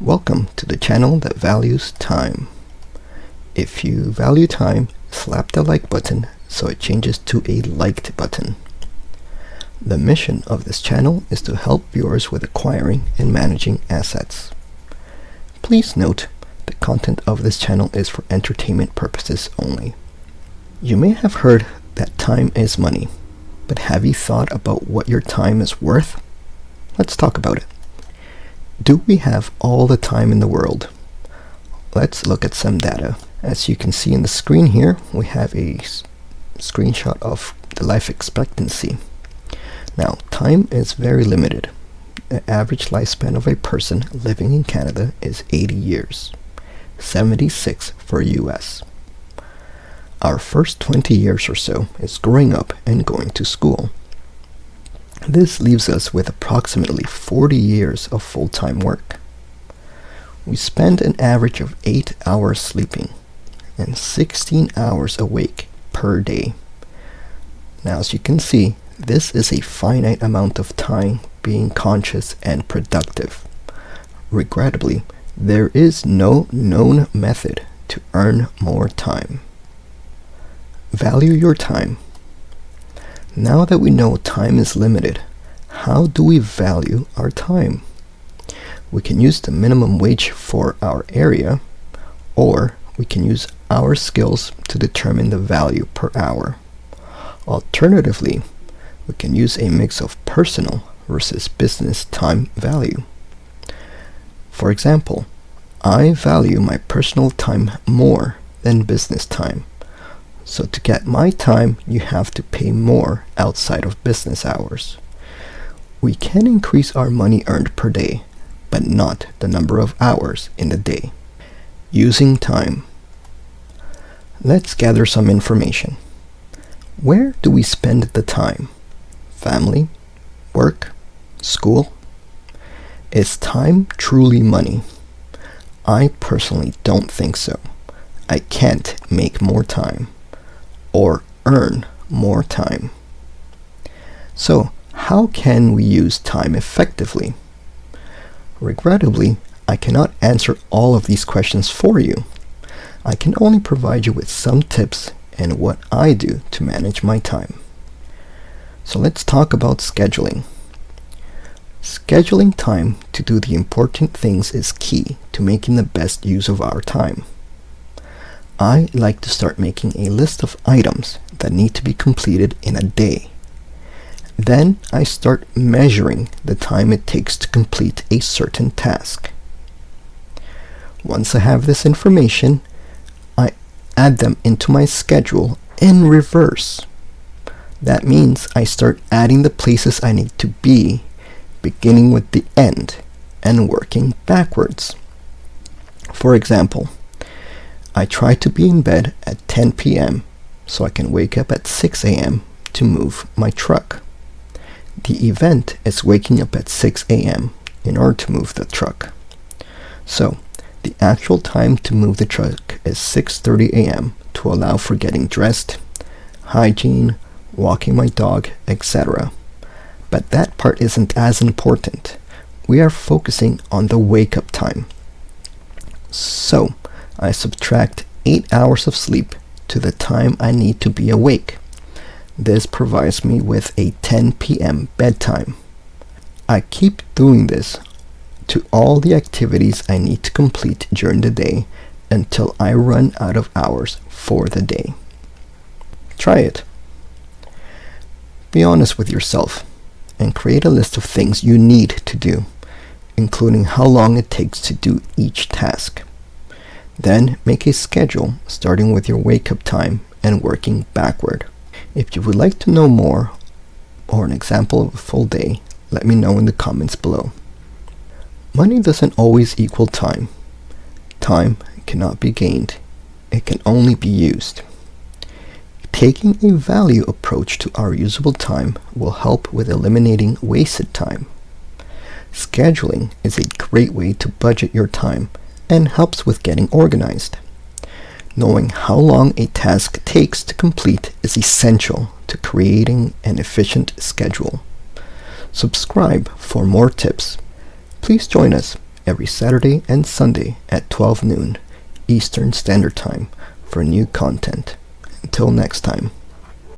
Welcome to the channel that values time. If you value time, slap the like button so it changes to a liked button. The mission of this channel is to help viewers with acquiring and managing assets. Please note, the content of this channel is for entertainment purposes only. You may have heard that time is money, but have you thought about what your time is worth? Let's talk about it. Do we have all the time in the world? Let's look at some data. As you can see in the screen here, we have a screenshot of the life expectancy. Now, time is very limited. The average lifespan of a person living in Canada is 80 years, 76 for US. Our first 20 years or so is growing up and going to school. This leaves us with approximately 40 years of full-time work. We spend an average of 8 hours sleeping and 16 hours awake per day. Now, as you can see, this is a finite amount of time being conscious and productive. Regrettably, there is no known method to earn more time. Value your time. Now that we know time is limited, how do we value our time? We can use the minimum wage for our area, or we can use our skills to determine the value per hour. Alternatively, we can use a mix of personal versus business time value. For example, I value my personal time more than business time. So to get my time, you have to pay more outside of business hours. We can increase our money earned per day, but not the number of hours in a day. Using time. Let's gather some information. Where do we spend the time? Family? Work? School? Is time truly money? I personally don't think so. I can't make more time or earn more time. So, how can we use time effectively? Regrettably, I cannot answer all of these questions for you. I can only provide you with some tips and what I do to manage my time. So let's talk about scheduling. Scheduling time to do the important things is key to making the best use of our time. I like to start making a list of items that need to be completed in a day. Then I start measuring the time it takes to complete a certain task. Once I have this information, I add them into my schedule in reverse. That means I start adding the places I need to be, beginning with the end and working backwards. For example, I try to be in bed at 10 p.m. so I can wake up at 6 a.m. to move my truck. The event is waking up at 6 a.m. in order to move the truck. So, the actual time to move the truck is 6:30 a.m. to allow for getting dressed, hygiene, walking my dog, etc. But that part isn't as important. We are focusing on the wake-up time. So, I subtract 8 hours of sleep to the time I need to be awake. This provides me with a 10 p.m. bedtime. I keep doing this to all the activities I need to complete during the day until I run out of hours for the day. Try it. Be honest with yourself and create a list of things you need to do, including how long it takes to do each task. Then make a schedule starting with your wake-up time and working backward. If you would like to know more or an example of a full day, let me know in the comments below. Money doesn't always equal time. Time cannot be gained. It can only be used. Taking a value approach to our usable time will help with eliminating wasted time. Scheduling is a great way to budget your time and helps with getting organized. Knowing how long a task takes to complete is essential to creating an efficient schedule. Subscribe for more tips. Please join us every Saturday and Sunday at 12 noon Eastern Standard Time for new content. Until next time.